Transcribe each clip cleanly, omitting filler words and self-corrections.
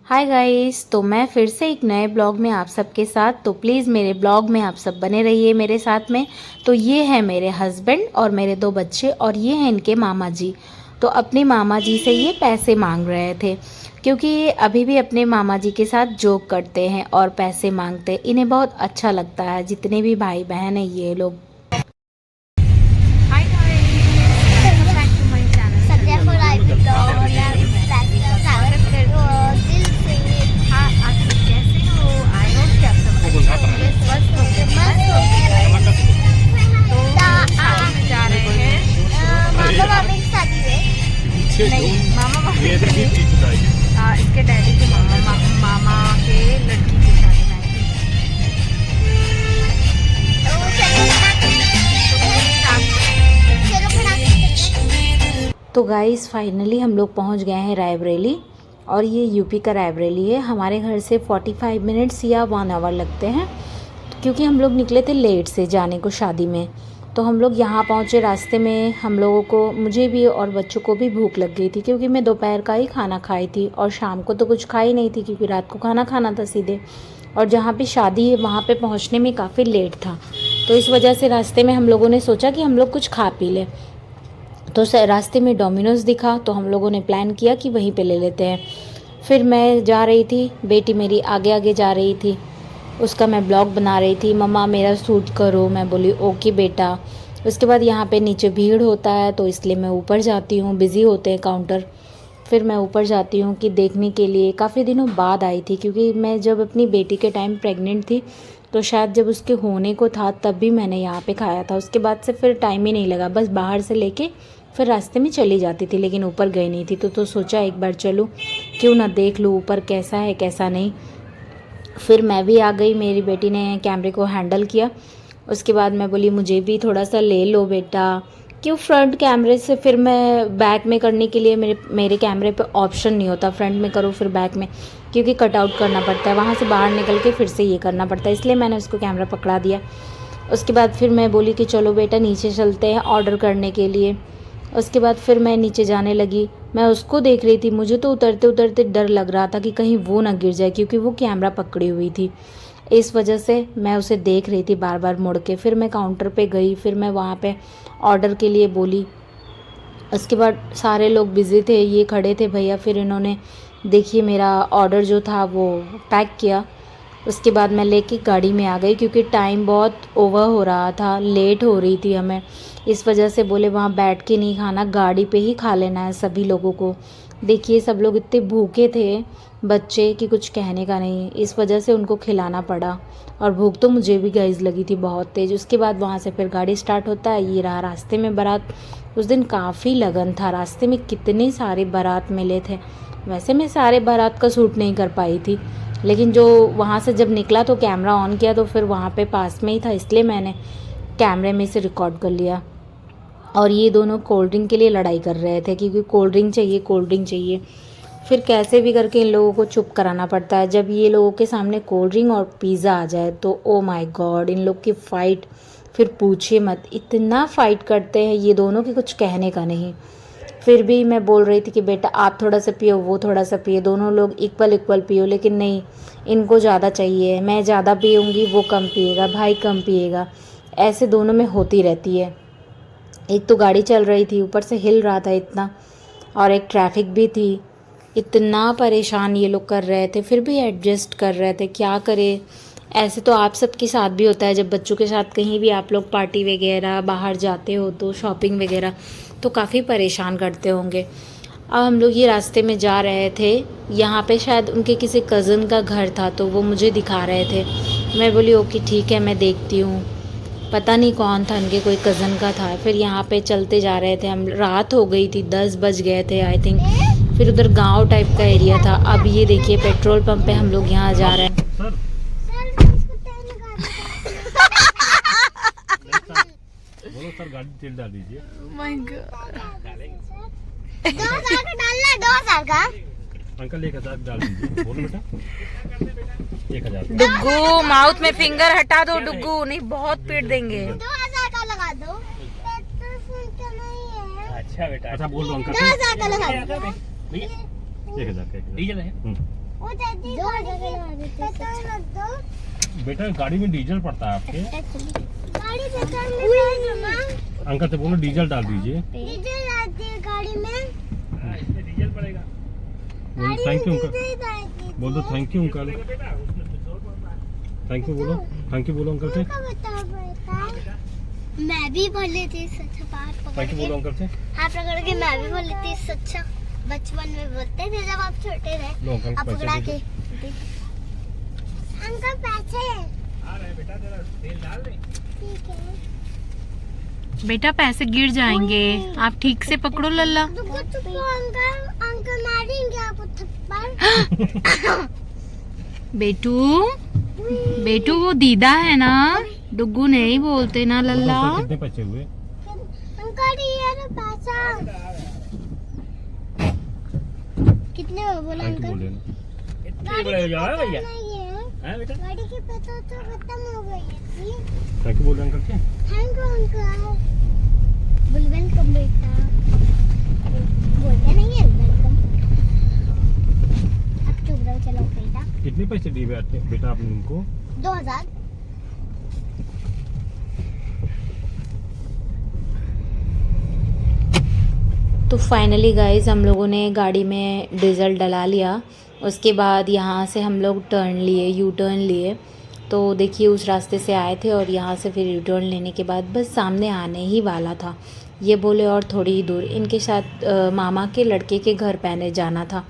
Hi guys, तो मैं फिर से एक नए ब्लॉग में आप सबके साथ। तो प्लीज़ मेरे ब्लॉग में आप सब बने रहिए मेरे साथ में। तो ये है मेरे हस्बैंड और मेरे 2 बच्चे और ये हैं इनके मामा जी। तो अपने मामा जी से ये पैसे मांग रहे थे क्योंकि ये अभी भी अपने मामा जी के साथ जोक करते हैं और पैसे मांगते हैं। इन्हें बहुत अच्छा लगता है, जितने भी भाई बहन हैं ये लोग। इसके डैडी के मामा के लड़की की शादी में तो गाइस फाइनली हम लोग पहुंच गए हैं रायबरेली और ये यूपी का रायबरेली है। हमारे घर से 45 मिनट्स या 1 आवर लगते हैं क्योंकि हम लोग निकले थे लेट से जाने को शादी में। तो हम लोग यहाँ पहुँचे, रास्ते में हम लोगों को, मुझे भी और बच्चों को भी भूख लग गई थी क्योंकि मैं दोपहर का ही खाना खाई थी और शाम को तो कुछ खाई नहीं थी क्योंकि रात को खाना खाना था सीधे। और जहाँ पे शादी है वहाँ पे पहुँचने में काफ़ी लेट था, तो इस वजह से रास्ते में हम लोगों ने सोचा कि हम लोग कुछ खा पी लें। तो रास्ते में डोमिनोज़ दिखा तो हम लोगों ने प्लान किया कि वहीं पे ले लेते हैं। फिर मैं जा रही थी, बेटी मेरी आगे आगे जा रही थी, उसका मैं ब्लॉग बना रही थी। मम्मा मेरा शूट करो, मैं बोली ओके बेटा। उसके बाद यहाँ पे नीचे भीड़ होता है तो इसलिए मैं ऊपर जाती हूँ, बिज़ी होते हैं काउंटर। फिर मैं ऊपर जाती हूँ कि देखने के लिए। काफ़ी दिनों बाद आई थी क्योंकि मैं जब अपनी बेटी के टाइम प्रेग्नेंट थी तो शायद जब उसके होने को था तब भी मैंने यहाँ पे खाया था। उसके बाद से फिर टाइम ही नहीं लगा, बस बाहर से लेके फिर रास्ते में चली जाती थी लेकिन ऊपर गई नहीं थी। तो सोचा एक बार चलूँ, क्यों ना देख लूँ ऊपर कैसा है कैसा नहीं। फिर मैं भी आ गई, मेरी बेटी ने कैमरे को हैंडल किया। उसके बाद मैं बोली मुझे भी थोड़ा सा ले लो बेटा, क्यों फ्रंट कैमरे से फिर मैं बैक में करने के लिए मेरे कैमरे पे ऑप्शन नहीं होता फ्रंट में करो फिर बैक में, क्योंकि कट आउट करना पड़ता है, वहाँ से बाहर निकल के फिर से ये करना पड़ता है, इसलिए मैंने उसको कैमरा पकड़ा दिया। उसके बाद फिर मैं बोली कि चलो बेटा नीचे चलते हैं ऑर्डर करने के लिए। उसके बाद फिर मैं नीचे जाने लगी। मैं उसको देख रही थी, मुझे तो उतरते उतरते डर लग रहा था कि कहीं वो ना गिर जाए क्योंकि वो कैमरा पकड़ी हुई थी। इस वजह से मैं उसे देख रही थी बार बार मुड़ के। फिर मैं काउंटर पे गई, फिर मैं वहाँ पे ऑर्डर के लिए बोली। उसके बाद सारे लोग बिज़ी थे, ये खड़े थे भैया, फिर इन्होंने देखिए मेरा ऑर्डर जो था वो पैक किया। उसके बाद मैं लेके गाड़ी में आ गई क्योंकि टाइम बहुत ओवर हो रहा था, लेट हो रही थी हमें। इस वजह से बोले वहाँ बैठ के नहीं खाना, गाड़ी पे ही खा लेना है सभी लोगों को। देखिए सब लोग इतने भूखे थे बच्चे कि कुछ कहने का नहीं, इस वजह से उनको खिलाना पड़ा। और भूख तो मुझे भी गाइस लगी थी बहुत तेज़। उसके बाद वहाँ से फिर गाड़ी स्टार्ट होता है, ये रहा रास्ते में बारात। उस दिन काफ़ी लगन था, रास्ते में कितने सारे बारात मिले थे। वैसे मैं सारे बारात का शूट नहीं कर पाई थी, लेकिन जो वहाँ से जब निकला तो कैमरा ऑन किया तो फिर वहाँ पे पास में ही था, इसलिए मैंने कैमरे में से रिकॉर्ड कर लिया। और ये दोनों कोल्ड ड्रिंक के लिए लड़ाई कर रहे थे क्योंकि कोल्ड ड्रिंक चाहिए, कोल्ड ड्रिंक चाहिए। फिर कैसे भी करके इन लोगों को चुप कराना पड़ता है। जब ये लोगों के सामने कोल्ड ड्रिंक और पिज़्ज़ा आ जाए तो ओ माय गॉड, इन लोग की फ़ाइट फिर पूछिए मत, इतना फ़ाइट करते हैं ये दोनों कि कुछ कहने का नहीं। फिर भी मैं बोल रही थी कि बेटा आप थोड़ा सा पियो, वो थोड़ा सा पिए, दोनों लोग इक्वल इक्वल पियो, लेकिन नहीं, इनको ज़्यादा चाहिए, मैं ज़्यादा पीऊँगी वो कम पिएगा, भाई कम पिएगा, ऐसे दोनों में होती रहती है। एक तो गाड़ी चल रही थी, ऊपर से हिल रहा था इतना, और एक ट्रैफिक भी थी। इतना परेशान ये लोग कर रहे थे, फिर भी एडजस्ट कर रहे थे, क्या करें। ऐसे तो आप सबके साथ भी होता है, जब बच्चों के साथ कहीं भी आप लोग पार्टी वगैरह बाहर जाते हो तो शॉपिंग वगैरह तो काफ़ी परेशान करते होंगे। अब हम लोग ये रास्ते में जा रहे थे, यहाँ पे शायद उनके किसी कज़न का घर था तो वो मुझे दिखा रहे थे। मैं बोली ओके ठीक है मैं देखती हूँ, पता नहीं कौन था, उनके कोई कज़न का था। फिर यहाँ पे चलते जा रहे थे हम, रात हो गई थी, 10 बज गए थे आई थिंक। फिर उधर गांव टाइप का एरिया था। अब ये देखिए पेट्रोल पंप पे हम लोग यहाँ जा रहे हैं। बोलो सर गाड़ी तेल डाल दीजिए। अंकल 1000 डाल दीजिए। बोलो बेटा 1000। डुग्गू माउथ में फिंगर हटा दो डुग्गू, नहीं बहुत पीट देंगे। 2000 का लगा दो। अच्छा बेटा, अच्छा बोल दो अंकल। 2000 का लगा दो। भैया 1000 का डीजल है। वो दादी पेट्रोल रख दो। बेटा गाड़ी में डीजल पड़ता है आपके। गाड़ी पेट्रोल में डाल दो ना। अंकल से बोलो डीजल डाल दीजिए। डीजल डाल दिए गाड़ी में। इसमें डीजल पड़ेगा। बोलो थैंक यू अंकल। बोल दो thank you uncle. Thank you बोलो। थैंक यू बोलो अंकल से। मैं भी भर लेती सच्चा बात पकड़ थैंक यू के। बोलो अंकल से। हाथ पकड़ के मैं भी भर लेती सच्चा। बचपन में बोलते थे जब आप छोटे थे। लो अंकल आप पैसे पकड़ा दे के। दो। अंकल पैसे। आ रहे बेटा तेरा तेल डाल दे। ठीक है। बेटा पैसे गिर जाएंगे, आप ठीक से पकड़ो लल्ला। रुको चुपो अंकल। अंकल मारेंगे आपको थप्पड़। बेटू बेटू वो दीदा है ना, डुग्गू नहीं बोलते ना लल्ला। अंकल कितने पैसे हुए? अंकल ये लो पैसा। कितने हुए बोला थैंक यू अंकल? बोल देना। गाड़ी की पेट्रोल नहीं है। हैं बेटा? गाड़ी की पेट्रोल तो खत्म हो गई है। थैंक यू बोल अंकल से। Thank you uncle. बोल वेलकम बेटा। बोलते नहीं है वेलकम। अब चुप रहो चलो बेटा। कितने पैसे दिए बेटा आपने उनको? 2000। तो फाइनली गाइस हम लोगों ने गाड़ी में डीजल डला लिया। उसके बाद यहाँ से हम लोग टर्न लिए, यू टर्न लिए। तो देखिए उस रास्ते से आए थे और यहाँ से फिर यू टर्न लेने के बाद बस सामने आने ही वाला था। ये बोले और थोड़ी ही दूर इनके साथ मामा के लड़के के घर पहने जाना था।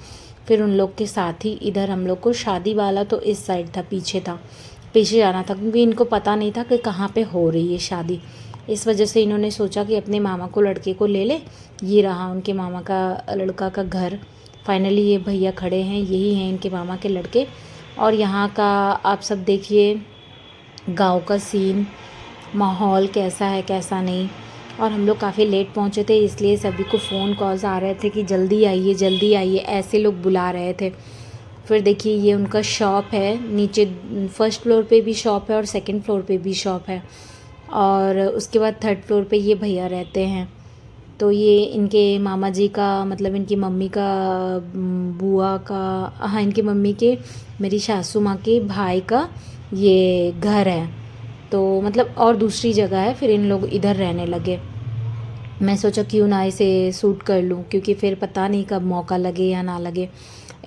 फिर उन लोग के साथ ही इधर हम लोग को शादी वाला तो इस साइड था, पीछे जाना था क्योंकि इनको पता नहीं था कि कहाँ पे हो रही है शादी। इस वजह से इन्होंने सोचा कि अपने मामा को लड़के को ले ले। ये रहा उनके मामा का लड़का का घर। फाइनली ये भैया खड़े हैं, यही हैं इनके मामा के लड़के। और यहाँ का आप सब देखिए गांव का सीन, माहौल कैसा है कैसा नहीं। और हम लोग काफ़ी लेट पहुँचे थे इसलिए सभी को फ़ोन कॉल्स आ रहे थे कि जल्दी आइए, ऐसे लोग बुला रहे थे। फिर देखिए ये उनका शॉप है, नीचे फर्स्ट फ्लोर पे भी शॉप है और सेकंड फ्लोर पे भी शॉप है। और उसके बाद थर्ड फ्लोर पे ये भैया रहते हैं। तो ये इनके मामा जी का मतलब इनकी मम्मी का बुआ का, हाँ इनकी मम्मी के, मेरी सासू माँ के भाई का ये घर है। तो मतलब और दूसरी जगह है, फिर इन लोग इधर रहने लगे। मैं सोचा क्यों ना इसे सूट कर लूँ क्योंकि फिर पता नहीं कब मौका लगे या ना लगे।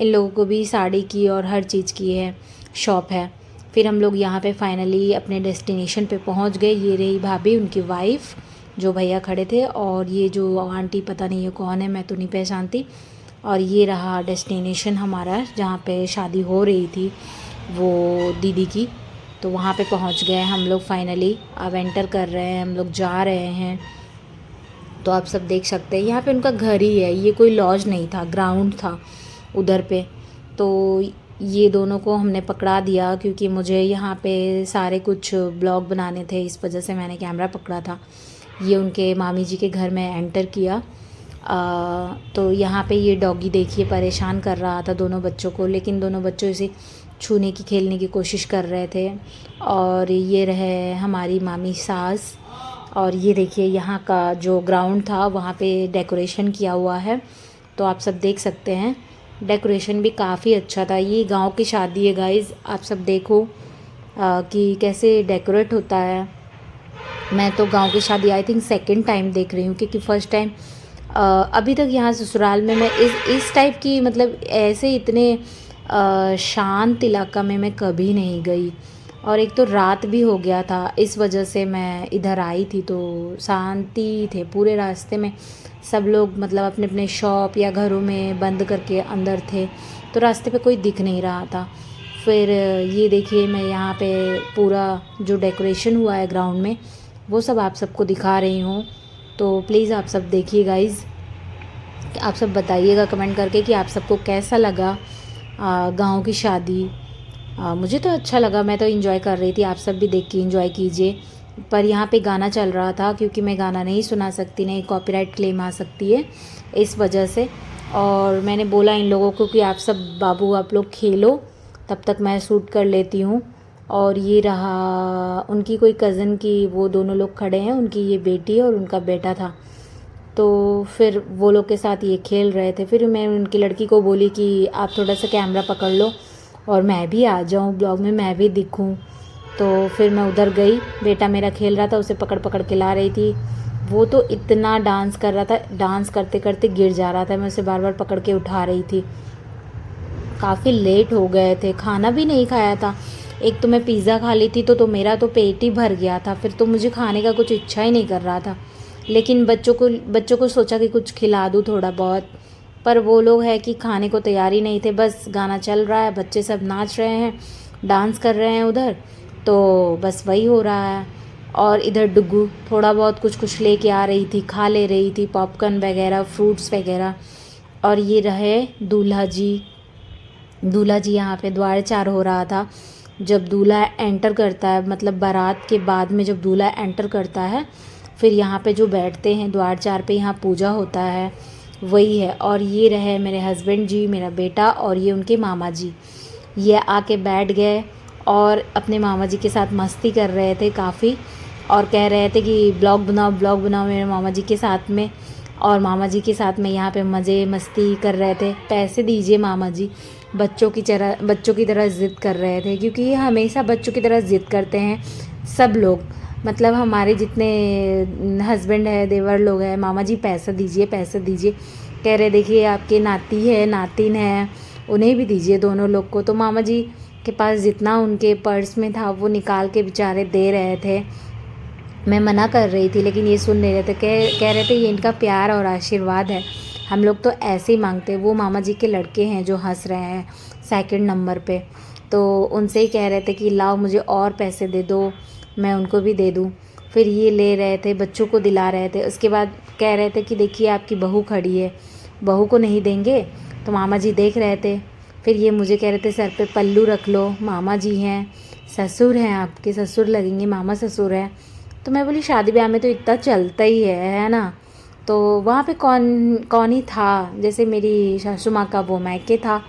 इन लोगों को भी साड़ी की और हर चीज़ की है शॉप है। फिर हम लोग यहाँ पे फाइनली अपने डेस्टिनेशन पे पहुँच गए। ये रही भाभी, उनकी वाइफ, जो भैया खड़े थे, और ये जो आंटी पता नहीं ये कौन है, मैं तो नहीं पहचानती। और ये रहा डेस्टिनेशन हमारा जहाँ पे शादी हो रही थी वो दीदी की। तो वहाँ पे पहुँच गए हम लोग फाइनली। अब एंटर कर रहे हैं, हम लोग जा रहे हैं। तो आप सब देख सकते हैं यहाँ पे उनका घर ही है, ये कोई लॉज नहीं था, ग्राउंड था उधर पे। तो ये दोनों को हमने पकड़ा दिया क्योंकि मुझे यहाँ पे सारे कुछ ब्लॉग बनाने थे, इस वजह से मैंने कैमरा पकड़ा था। ये उनके मामी जी के घर में एंटर किया। तो यहाँ पे ये डॉगी देखिए परेशान कर रहा था दोनों बच्चों को, लेकिन दोनों बच्चों इसे छूने की खेलने की कोशिश कर रहे थे। और ये रहे हमारी मामी सास। और ये देखिए यहाँ का जो ग्राउंड था वहाँ पे डेकोरेशन किया हुआ है, तो आप सब देख सकते हैं डेकोरेशन भी काफ़ी अच्छा था। ये गांव की शादी है गाइज़, आप सब देखो कि कैसे डेकोरेट होता है। मैं तो गांव की शादी आई थिंक सेकंड टाइम देख रही हूँ क्योंकि फ़र्स्ट टाइम अभी तक यहाँ ससुराल में मैं इस टाइप की मतलब ऐसे इतने शांत इलाका में मैं कभी नहीं गई। और एक तो रात भी हो गया था, इस वजह से मैं इधर आई थी। तो शांति थे पूरे रास्ते में, सब लोग मतलब अपने अपने शॉप या घरों में बंद करके अंदर थे, तो रास्ते पे कोई दिख नहीं रहा था। फिर ये देखिए मैं यहाँ पे पूरा जो डेकोरेशन हुआ है ग्राउंड में वो सब आप सबको दिखा रही हूँ। तो प्लीज़ आप सब देखिए गाइज़, आप सब बताइएगा कमेंट करके कि आप सबको कैसा लगा गांव की शादी। मुझे तो अच्छा लगा, मैं तो एंजॉय कर रही थी, आप सब भी देख के एंजॉय कीजिए। पर यहाँ पे गाना चल रहा था क्योंकि मैं गाना नहीं सुना सकती, नहीं कॉपीराइट क्लेम आ सकती है इस वजह से। और मैंने बोला इन लोगों को कि आप सब बाबू आप लोग खेलो, तब तक मैं शूट कर लेती हूँ। और ये रहा उनकी कोई कज़न की, वो दोनों लोग खड़े हैं, उनकी ये बेटी और उनका बेटा था। तो फिर वो लोग के साथ ये खेल रहे थे। फिर मैं उनकी लड़की को बोली कि आप थोड़ा सा कैमरा पकड़ लो और मैं भी आ जाऊँ ब्लॉग में, मैं भी दिखूँ। तो फिर मैं उधर गई, बेटा मेरा खेल रहा था, उसे पकड़ पकड़ के ला रही थी। वो तो इतना डांस कर रहा था, डांस करते करते गिर जा रहा था, मैं उसे बार बार पकड़ के उठा रही थी। काफ़ी लेट हो गए थे, खाना भी नहीं खाया था। एक तो मैं पिज़्ज़ा खा ली थी तो मेरा तो पेट ही भर गया था, फिर तो मुझे खाने का कुछ इच्छा ही नहीं कर रहा था। लेकिन बच्चों को सोचा कि कुछ खिला दूँ थोड़ा बहुत, पर वो लोग है कि खाने को तैयार ही नहीं थे। बस गाना चल रहा है, बच्चे सब नाच रहे हैं, डांस कर रहे हैं उधर, तो बस वही हो रहा है। और इधर डुग्गू थोड़ा बहुत कुछ लेके आ रही थी, खा ले रही थी, पॉपकॉर्न वगैरह, फ्रूट्स वगैरह। और ये रहे दूल्हा जी यहाँ पे द्वारचार हो रहा था। जब दूल्हा एंटर करता है, मतलब बारात के बाद में जब दूल्हा एंटर करता है, फिर यहाँ पे जो बैठते हैं द्वारचार पे, यहाँ पूजा होता है, वही है। और ये रहे मेरे हस्बैंड जी, मेरा बेटा और ये उनके मामा जी, ये आके बैठ गए और अपने मामा जी के साथ मस्ती कर रहे थे काफ़ी, और कह रहे थे कि ब्लॉग बनाओ मेरे मामा जी के साथ में। और मामा जी के साथ में यहाँ पे मज़े मस्ती कर रहे थे। पैसे दीजिए मामा जी, बच्चों की तरह ज़िद कर रहे थे, क्योंकि ये हमेशा बच्चों की तरह ज़िद करते हैं सब लोग। मतलब हमारे जितने हस्बैंड है, देवर लोग हैं, मामा जी पैसा दीजिए कह रहे, देखिए आपके नाती है नातिन है, उन्हें भी दीजिए दोनों लोग को। तो मामा जी के पास जितना उनके पर्स में था वो निकाल के बेचारे दे रहे थे। मैं मना कर रही थी लेकिन ये सुन नहीं रहे थे। कह रहे थे ये इनका प्यार और आशीर्वाद है, हम लोग तो ऐसे ही मांगते। वो मामा जी के लड़के हैं जो हंस रहे हैं सेकंड नंबर पे, तो उनसे ही कह रहे थे कि लाओ मुझे और पैसे दे दो, मैं उनको भी दे दूँ। फिर ये ले रहे थे, बच्चों को दिला रहे थे। उसके बाद कह रहे थे कि देखिए आपकी बहू खड़ी है, बहू को नहीं देंगे। तो मामा जी देख रहे थे। फिर ये मुझे कह रहे थे सर पे पल्लू रख लो, मामा जी हैं, ससुर हैं, आपके ससुर लगेंगे, मामा ससुर हैं। तो मैं बोली शादी ब्याह में तो इतना चलता ही है ना। तो वहाँ पे कौन ही था, जैसे मेरी सासू माँ का वो मायके था।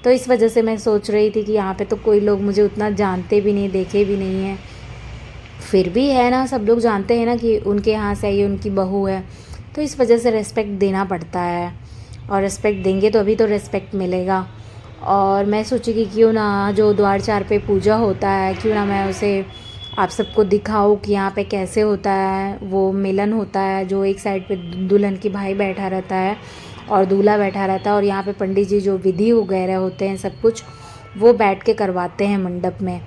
तो इस वजह से मैं सोच रही थी कि यहाँ पे तो कोई लोग मुझे उतना जानते भी नहीं, देखे भी नहीं हैं। फिर भी है ना, सब लोग जानते हैं ना कि उनके यहाँ से आई, उनकी बहू है, तो इस वजह से रेस्पेक्ट देना पड़ता है। और रेस्पेक्ट देंगे तो अभी तो रेस्पेक्ट मिलेगा। और मैं सोची कि क्यों ना जो द्वारचार पे पूजा होता है, क्यों ना मैं उसे आप सबको दिखाऊं कि यहाँ पे कैसे होता है। वो मिलन होता है, जो एक साइड पे दुल्हन की भाई बैठा रहता है और दूल्हा बैठा रहता है, और यहाँ पे पंडित जी जो विधि वगैरह होते हैं सब कुछ वो बैठ के करवाते हैं मंडप में।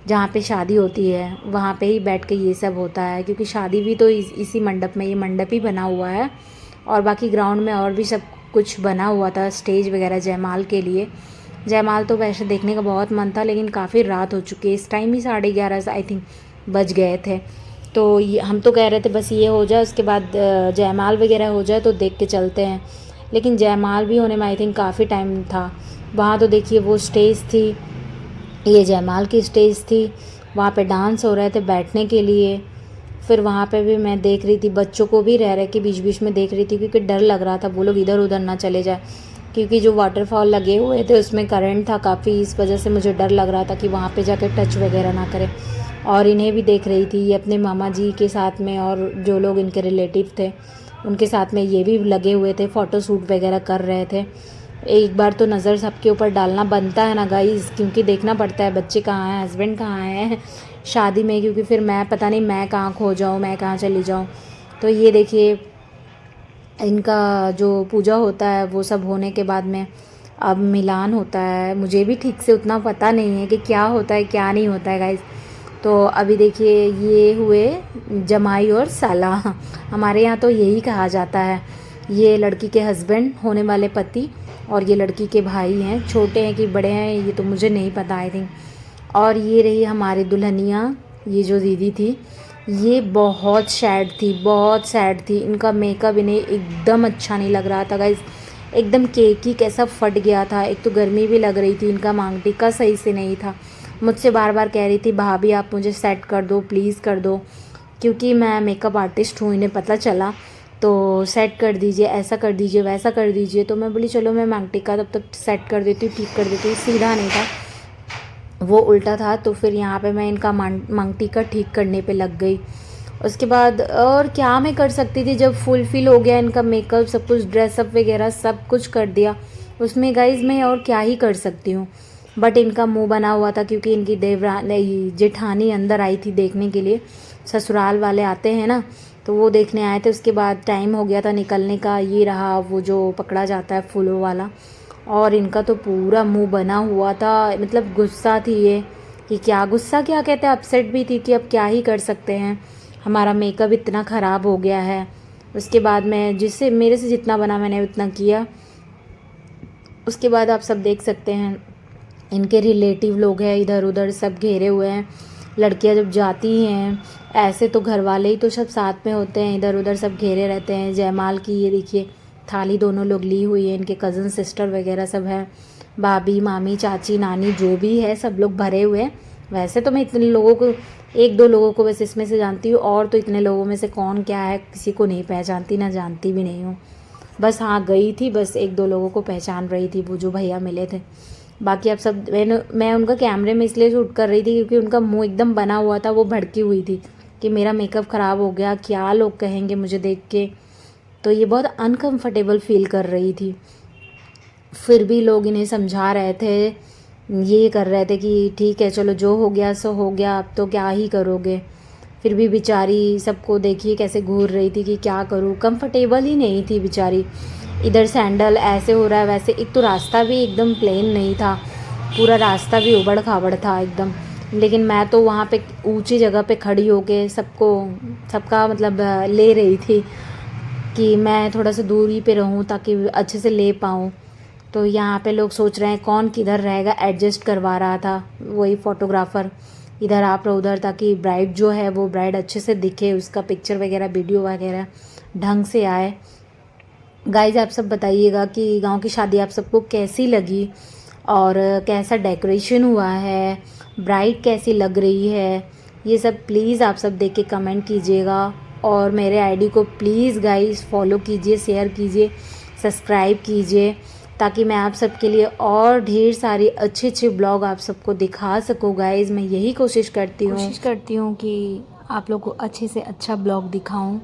जहाँ पे शादी होती है वहाँ पे ही बैठ के ये सब होता है, क्योंकि शादी भी तो इसी मंडप में, ये मंडप ही बना हुआ है। और बाकी ग्राउंड में और भी सब कुछ बना हुआ था, स्टेज वगैरह जयमाल के लिए। जयमाल तो वैसे देखने का बहुत मन था, लेकिन काफ़ी रात हो चुकी है, इस टाइम ही 11:30 आई थिंक बज गए थे। तो ये हम तो कह रहे थे बस ये हो जाए, उसके बाद जयमाल वगैरह हो जाए तो देख के चलते हैं। लेकिन जयमाल भी होने में आई थिंक काफ़ी टाइम था। वहाँ तो देखिए वो स्टेज थी, ये जयमाल की स्टेज थी, वहाँ पे डांस हो रहे थे बैठने के लिए। फिर वहाँ पे भी मैं देख रही थी, बच्चों को भी रह के बीच बीच में देख रही थी, क्योंकि डर लग रहा था वो लोग इधर उधर ना चले जाए, क्योंकि जो वाटरफॉल लगे हुए थे उसमें करंट था काफ़ी, इस वजह से मुझे डर लग रहा था कि वहाँ पे जाके टच वगैरह ना करें। और इन्हें भी देख रही थी, ये अपने मामा जी के साथ में, और जो लोग इनके रिलेटिव थे उनके साथ में ये भी लगे हुए थे, फ़ोटो शूट वगैरह कर रहे थे। एक बार तो नज़र सबके ऊपर डालना बनता है ना गाइस, क्योंकि देखना पड़ता है बच्चे कहाँ हैं, हस्बैंड कहाँ हैं शादी में, क्योंकि फिर मैं पता नहीं मैं कहाँ खो जाऊँ, मैं कहाँ चली जाऊँ। तो ये देखिए इनका जो पूजा होता है वो सब होने के बाद में अब मिलान होता है। मुझे भी ठीक से उतना पता नहीं है कि क्या होता है क्या नहीं होता है गाइस। तो अभी देखिए ये हुए जमाई और साला, हमारे यहाँ तो यही कहा जाता है। ये लड़की के हस्बैंड होने वाले पति और ये लड़की के भाई हैं, छोटे हैं कि बड़े हैं ये तो मुझे नहीं पता आई थिंक। और ये रही हमारी दुल्हनिया, ये जो दीदी थी ये बहुत सैड थी। इनका मेकअप इन्हें एकदम अच्छा नहीं लग रहा था गाइस, एकदम केकी कैसा फट गया था। एक तो गर्मी भी लग रही थी, इनका मांग टीका सही से नहीं था। मुझसे बार बार कह रही थी भाभी आप मुझे सेट कर दो, प्लीज़ कर दो, क्योंकि मैं मेकअप आर्टिस्ट हूँ, इन्हें पता चला तो सेट कर दीजिए, ऐसा कर दीजिए, वैसा कर दीजिए। तो मैं बोली चलो मैं मांग टीका तब तक सेट कर देती हूँ, ठीक कर देती हूँ। सीधा नहीं था, वो उल्टा था। तो फिर यहाँ पे मैं इनका मांग टीका ठीक करने पे लग गई। उसके बाद और क्या मैं कर सकती थी, जब फुलफिल हो गया इनका मेकअप सब कुछ, ड्रेसअप वगैरह सब कुछ कर दिया, उसमें गाइज़ मैं और क्या ही कर सकती हूँ। बट इनका मुंह बना हुआ था क्योंकि इनकी जेठानी अंदर आई थी देखने के लिए, ससुराल वाले आते हैं ना, तो वो देखने आए थे। उसके बाद टाइम हो गया था निकलने का, ये रहा वो जो पकड़ा जाता है फूलों वाला, और इनका तो पूरा मुंह बना हुआ था, मतलब गुस्सा थी ये कि क्या, गुस्सा क्या कहते हैं, अपसेट भी थी कि अब क्या ही कर सकते हैं, हमारा मेकअप इतना ख़राब हो गया है। उसके बाद मैं जिससे मेरे से जितना बना मैंने उतना किया। उसके बाद आप सब देख सकते हैं इनके रिलेटिव लोग हैं इधर उधर सब घेरे हुए हैं। लड़कियां जब जाती हैं ऐसे तो घर वाले ही तो सब साथ में होते हैं, इधर उधर सब घेरे रहते हैं। जयमाल की ये देखिए थाली दोनों लोग ली हुई है, इनके कज़न सिस्टर वगैरह सब हैं, भाभी मामी चाची नानी जो भी है सब लोग भरे हुए हैं। वैसे तो मैं इतने लोगों को, एक दो लोगों को बस इसमें से जानती हूँ, और तो इतने लोगों में से कौन क्या है किसी को नहीं पहचानती, ना जानती भी नहीं हूँ। बस हाँ गई थी, बस एक दो लोगों को पहचान रही थी, वो जो भैया मिले थे। बाकी आप सब मैं उनका कैमरे में इसलिए शूट कर रही थी क्योंकि उनका मुंह एकदम बना हुआ था, वो भड़की हुई थी कि मेरा मेकअप ख़राब हो गया, क्या लोग कहेंगे मुझे देख के, तो ये बहुत अनकंफर्टेबल फील कर रही थी। फिर भी लोग इन्हें समझा रहे थे, ये कर रहे थे कि ठीक है चलो जो हो गया सो हो गया, अब तो क्या ही करोगे। फिर भी बेचारी सबको देखिए कैसे घूर रही थी कि क्या करूँ, कंफर्टेबल ही नहीं थी बेचारी। इधर सैंडल ऐसे हो रहा है वैसे, एक तो रास्ता भी एकदम प्लेन नहीं था, पूरा रास्ता भी उबड़ खाबड़ था एकदम। लेकिन मैं तो वहाँ पे ऊंची जगह पे खड़ी होके सबका मतलब ले रही थी कि मैं थोड़ा सा दूरी पे रहूँ ताकि अच्छे से ले पाऊँ। तो यहाँ पे लोग सोच रहे हैं कौन किधर रहेगा, एडजस्ट करवा रहा था वही फोटोग्राफ़र, इधर आप रहो उधर, ताकि ब्राइड जो है वो ब्राइड अच्छे से दिखे, उसका पिक्चर वगैरह वीडियो वगैरह ढंग से आए। गाइज आप सब बताइएगा कि गांव की शादी आप सबको कैसी लगी और कैसा डेकोरेशन हुआ है, ब्राइड कैसी लग रही है, ये सब प्लीज़ आप सब देख के कमेंट कीजिएगा। और मेरे आईडी को प्लीज़ गाइज फॉलो कीजिए, शेयर कीजिए, सब्सक्राइब कीजिए, ताकि मैं आप सबके लिए और ढेर सारी अच्छे अच्छे ब्लॉग आप सबको दिखा सकूँ। गाइज़ मैं यही कोशिश करती हूँ कि आप लोग को अच्छे से अच्छा ब्लॉग दिखाऊँ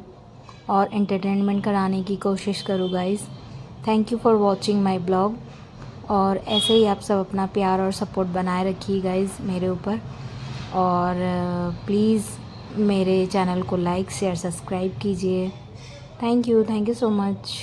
और एंटरटेनमेंट कराने की कोशिश करूँ। Guys thank you for watching my blog, और ऐसे ही आप सब अपना प्यार और सपोर्ट बनाए रखिए गाइज़ मेरे ऊपर, और प्लीज़ मेरे चैनल को लाइक शेयर सब्सक्राइब कीजिए। Thank you so much.